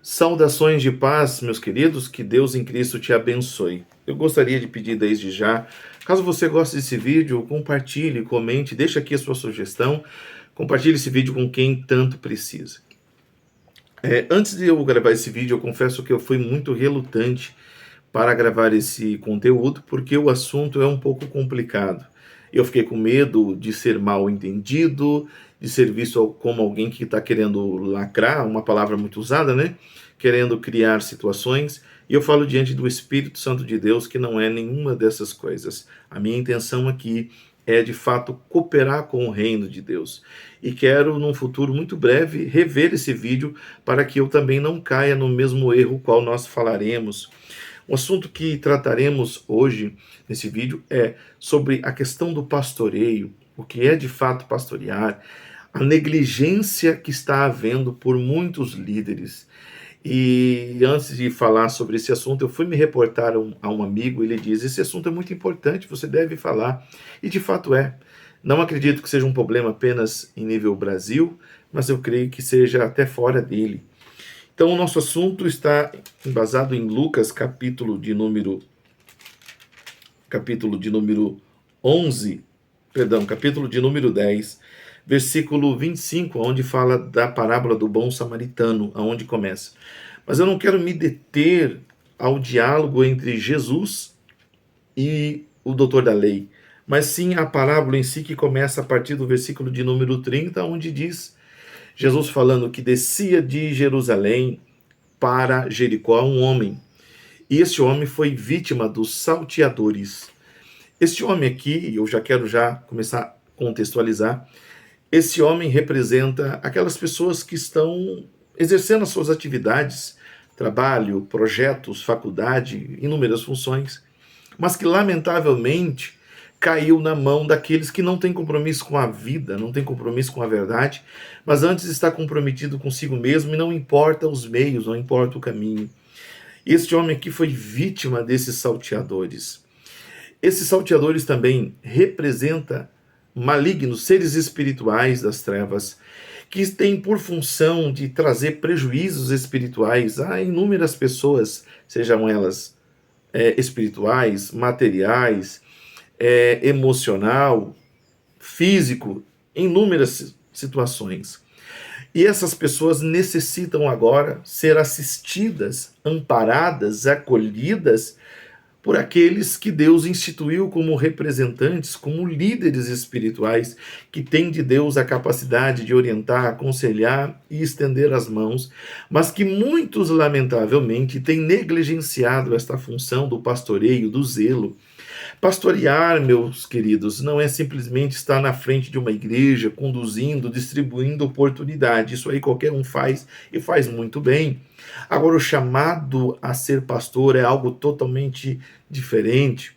Saudações de paz, meus queridos, que Deus em Cristo te abençoe. Eu gostaria de pedir desde já, caso você goste desse vídeo, compartilhe, comente, deixe aqui a sua sugestão, compartilhe esse vídeo com quem tanto precisa. Antes de eu gravar esse vídeo, eu confesso que eu fui muito relutante para gravar esse conteúdo, porque o assunto é um pouco complicado. Eu fiquei com medo de ser mal entendido, de ser visto como alguém que está querendo lacrar, uma palavra muito usada, né? Querendo criar situações. E eu falo diante do Espírito Santo de Deus que não é nenhuma dessas coisas. A minha intenção aqui é, de fato, cooperar com o reino de Deus. E quero, num futuro muito breve, rever esse vídeo para que eu também não caia no mesmo erro qual nós falaremos. O assunto que trataremos hoje nesse vídeo é sobre a questão do pastoreio, o que é de fato pastorear, a negligência que está havendo por muitos líderes. E antes de falar sobre esse assunto, eu fui me reportar a um amigo, ele diz, esse assunto é muito importante, você deve falar. E de fato é. Não acredito que seja um problema apenas em nível Brasil, mas eu creio que seja até fora dele. Então, o nosso assunto está embasado em Lucas, capítulo de número 10, versículo 25, onde fala da parábola do bom samaritano, aonde começa. Mas eu não quero me deter ao diálogo entre Jesus e o doutor da lei, mas sim a parábola em si, que começa a partir do versículo de número 30, onde diz Jesus falando que descia de Jerusalém para Jericó um homem. E esse homem foi vítima dos salteadores. Este homem aqui, eu já quero começar a contextualizar, esse homem representa aquelas pessoas que estão exercendo as suas atividades, trabalho, projetos, faculdade, inúmeras funções, mas que lamentavelmente caiu na mão daqueles que não têm compromisso com a vida, não têm compromisso com a verdade, mas antes está comprometido consigo mesmo e não importa os meios, não importa o caminho. Este homem aqui foi vítima desses salteadores. Esses salteadores também representam malignos, seres espirituais das trevas, que têm por função de trazer prejuízos espirituais a inúmeras pessoas, sejam elas espirituais, materiais, emocional, físico, em inúmeras situações. E essas pessoas necessitam agora ser assistidas, amparadas, acolhidas por aqueles que Deus instituiu como representantes, como líderes espirituais, que têm de Deus a capacidade de orientar, aconselhar e estender as mãos, mas que muitos, lamentavelmente, têm negligenciado esta função do pastoreio, do zelo. Pastorear, meus queridos, não é simplesmente estar na frente de uma igreja, conduzindo, distribuindo oportunidade. Isso aí qualquer um faz e faz muito bem. Agora, o chamado a ser pastor é algo totalmente diferente.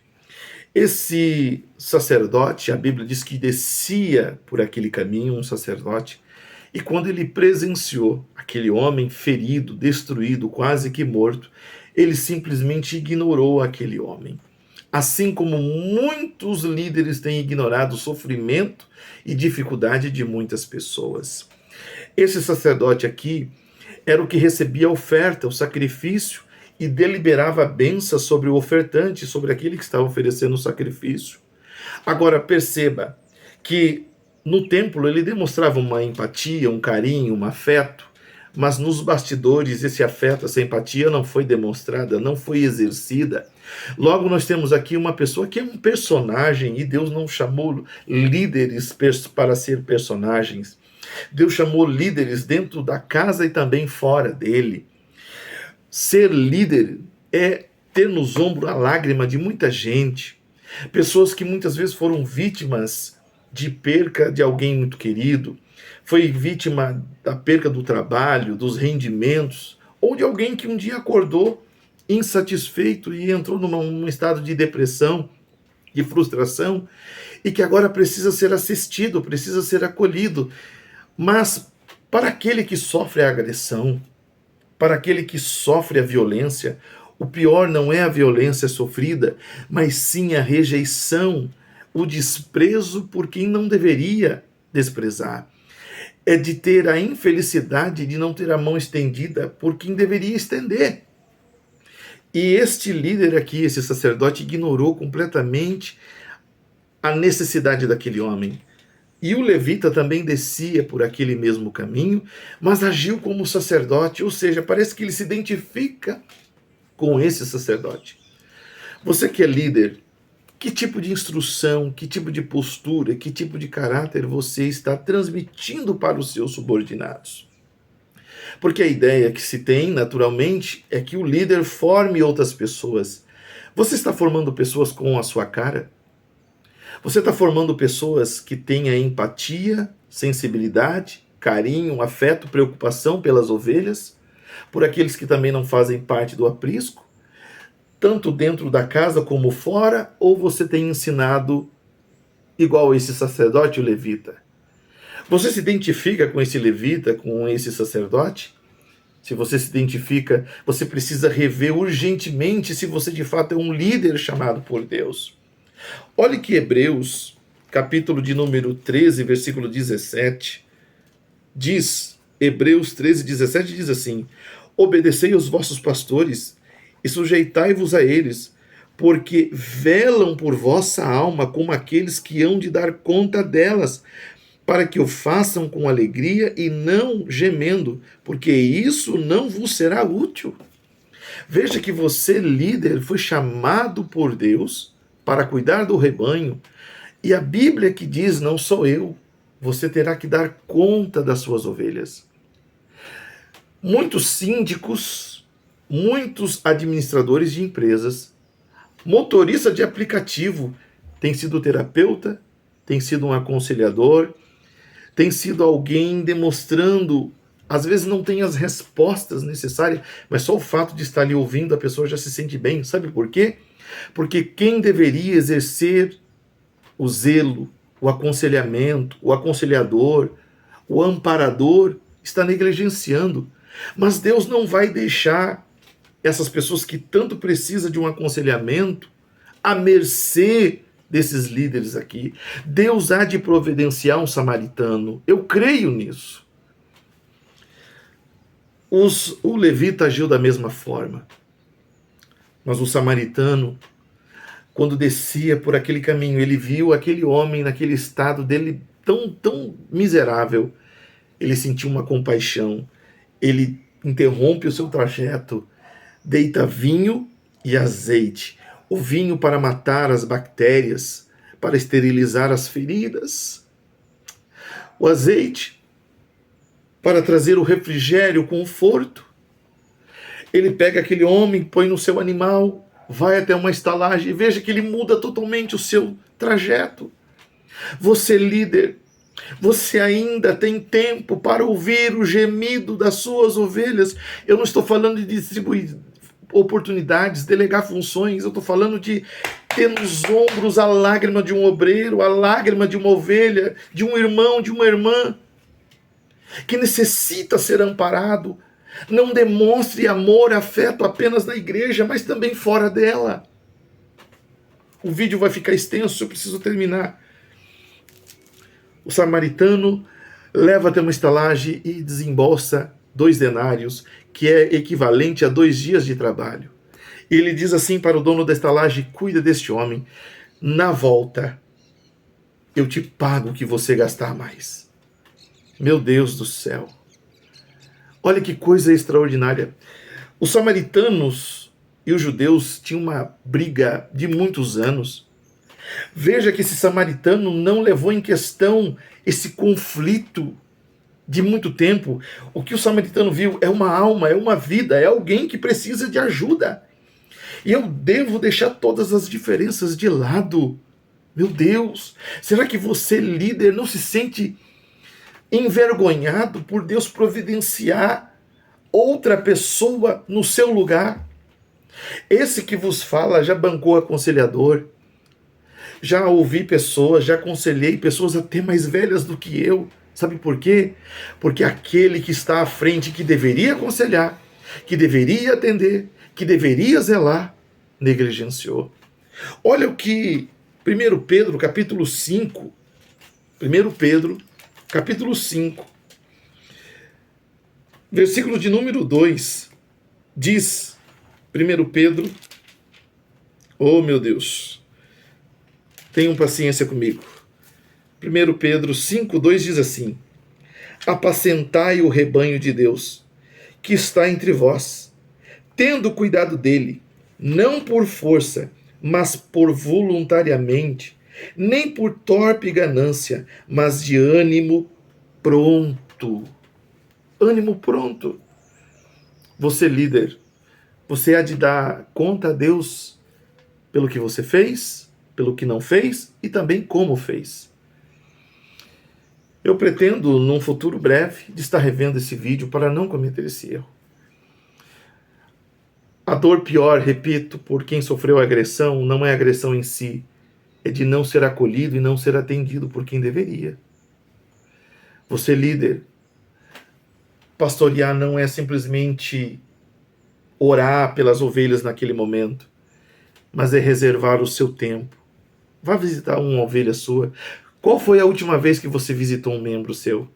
Esse sacerdote, a Bíblia diz que descia por aquele caminho, um sacerdote, e quando ele presenciou aquele homem ferido, destruído, quase que morto, ele simplesmente ignorou aquele homem. Assim como muitos líderes têm ignorado o sofrimento e dificuldade de muitas pessoas. Esse sacerdote aqui era o que recebia a oferta, o sacrifício, e deliberava a bênção sobre o ofertante, sobre aquele que estava oferecendo o sacrifício. Agora perceba que no templo ele demonstrava uma empatia, um carinho, um afeto, mas nos bastidores esse afeto, essa empatia não foi demonstrada, não foi exercida. Logo nós temos aqui uma pessoa que é um personagem, e Deus não chamou líderes para ser personagens. Deus chamou líderes dentro da casa e também fora dele. Ser líder é ter nos ombros a lágrima de muita gente. Pessoas que muitas vezes foram vítimas de perca de alguém muito querido, foi vítima da perca do trabalho, dos rendimentos, ou de alguém que um dia acordou insatisfeito e entrou num estado de depressão, de frustração, e que agora precisa ser assistido, precisa ser acolhido. Mas para aquele que sofre a agressão, para aquele que sofre a violência, o pior não é a violência sofrida, mas sim a rejeição, o desprezo por quem não deveria desprezar. é de ter a infelicidade de não ter a mão estendida por quem deveria estender. E este líder aqui, esse sacerdote, ignorou completamente a necessidade daquele homem. E o levita também descia por aquele mesmo caminho, mas agiu como sacerdote, ou seja, parece que ele se identifica com esse sacerdote. Você que é líder, que tipo de instrução, que tipo de postura, que tipo de caráter você está transmitindo para os seus subordinados? Porque a ideia que se tem, naturalmente, é que o líder forme outras pessoas. Você está formando pessoas com a sua cara? Você está formando pessoas que tenham empatia, sensibilidade, carinho, afeto, preocupação pelas ovelhas, por aqueles que também não fazem parte do aprisco, tanto dentro da casa como fora, ou você tem ensinado igual esse sacerdote, o levita? Você se identifica com esse levita, com esse sacerdote? Se você se identifica, você precisa rever urgentemente se você de fato é um líder chamado por Deus. Olhe que Hebreus, capítulo de número 13, versículo 17, diz, Hebreus 13, 17 diz assim: obedecei aos vossos pastores e sujeitai-vos a eles, porque velam por vossa alma como aqueles que hão de dar conta delas, para que o façam com alegria e não gemendo, porque isso não vos será útil. Veja que você, líder, foi chamado por Deus para cuidar do rebanho, e a Bíblia que diz, não sou eu, você terá que dar conta das suas ovelhas. Muitos síndicos, muitos administradores de empresas, motorista de aplicativo, tem sido terapeuta, tem sido um aconselhador, tem sido alguém demonstrando, às vezes não tem as respostas necessárias, mas só o fato de estar ali ouvindo, a pessoa já se sente bem. Sabe por quê? Porque quem deveria exercer o zelo, o aconselhamento, o aconselhador, o amparador, está negligenciando. Mas Deus não vai deixar essas pessoas que tanto precisam de um aconselhamento à mercê desses líderes aqui. Deus há de providenciar um samaritano. Eu creio nisso. O levita agiu da mesma forma. Mas o samaritano, quando descia por aquele caminho, ele viu aquele homem naquele estado dele tão miserável. Ele sentiu uma compaixão. Ele interrompe o seu trajeto, deita vinho e azeite. O vinho para matar as bactérias, para esterilizar as feridas. O azeite para trazer o refrigério, o conforto. Ele pega aquele homem, põe no seu animal, vai até uma estalagem e veja que ele muda totalmente o seu trajeto. Você, líder, você ainda tem tempo para ouvir o gemido das suas ovelhas. Eu não estou falando de distribuir oportunidades, delegar funções, eu estou falando de ter nos ombros a lágrima de um obreiro, a lágrima de uma ovelha, de um irmão, de uma irmã, que necessita ser amparado. Não demonstre amor, afeto apenas na igreja, mas também fora dela. O vídeo vai ficar extenso, eu preciso terminar. O samaritano leva até uma estalagem e desembolsa 2 denários, que é equivalente a 2 dias de trabalho. E ele diz assim para o dono da estalagem: cuida deste homem, na volta eu te pago o que você gastar mais. Meu Deus do céu. Olha que coisa extraordinária. Os samaritanos e os judeus tinham uma briga de muitos anos. Veja que esse samaritano não levou em questão esse conflito de muito tempo. O que o samaritano viu é uma alma, é uma vida, é alguém que precisa de ajuda. E eu devo deixar todas as diferenças de lado. Meu Deus, será que você, líder, não se sente envergonhado por Deus providenciar outra pessoa no seu lugar? Esse que vos fala já bancou aconselhador, já ouvi pessoas, já aconselhei pessoas até mais velhas do que eu. Sabe por quê? Porque aquele que está à frente, que deveria aconselhar, que deveria atender, que deveria zelar, negligenciou. Olha o que 1 Pedro, capítulo 5, 1 Pedro, capítulo 5, Versículo de número 2 diz, 1 Pedro, oh meu Deus, tenham paciência comigo. 1 Pedro 5:2 diz assim: apacentai o rebanho de Deus, que está entre vós, tendo cuidado dele, não por força, mas por voluntariamente, nem por torpe ganância, mas de ânimo pronto. Ânimo pronto. Você, líder, você há de dar conta a Deus pelo que você fez, pelo que não fez e também como fez. Eu pretendo, num futuro breve, de estar revendo esse vídeo para não cometer esse erro. A dor pior, repito, por quem sofreu agressão, não é a agressão em si, é de não ser acolhido e não ser atendido por quem deveria. Você, líder, pastorear não é simplesmente orar pelas ovelhas naquele momento, mas é reservar o seu tempo. Vá visitar uma ovelha sua. Qual foi a última vez que você visitou um membro seu?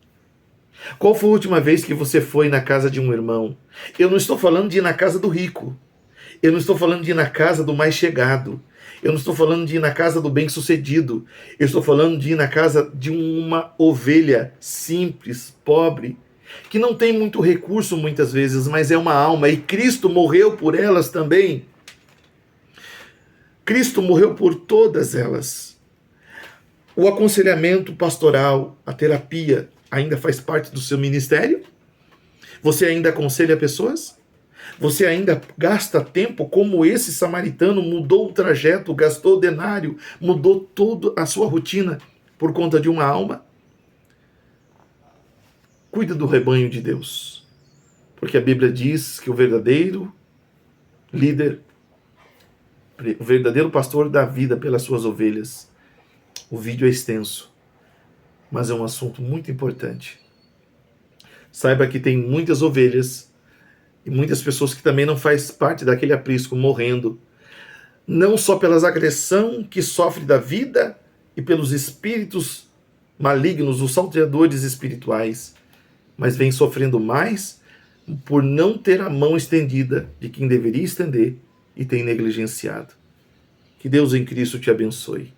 Qual foi a última vez que você foi na casa de um irmão? Eu não estou falando de ir na casa do rico. Eu não estou falando de ir na casa do mais chegado. Eu não estou falando de ir na casa do bem-sucedido. Eu estou falando de ir na casa de uma ovelha simples, pobre, que não tem muito recurso muitas vezes, mas é uma alma. E Cristo morreu por elas também. Cristo morreu por todas elas. O aconselhamento pastoral, a terapia, ainda faz parte do seu ministério? Você ainda aconselha pessoas? Você ainda gasta tempo como esse samaritano mudou o trajeto, gastou o denário, mudou toda a sua rotina por conta de uma alma? Cuida do rebanho de Deus, porque a Bíblia diz que o verdadeiro líder, o verdadeiro pastor dá vida pelas suas ovelhas. O vídeo é extenso, mas é um assunto muito importante. Saiba que tem muitas ovelhas e muitas pessoas que também não fazem parte daquele aprisco morrendo, não só pelas agressões que sofre da vida e pelos espíritos malignos, os salteadores espirituais, mas vem sofrendo mais por não ter a mão estendida de quem deveria estender e tem negligenciado. Que Deus em Cristo te abençoe.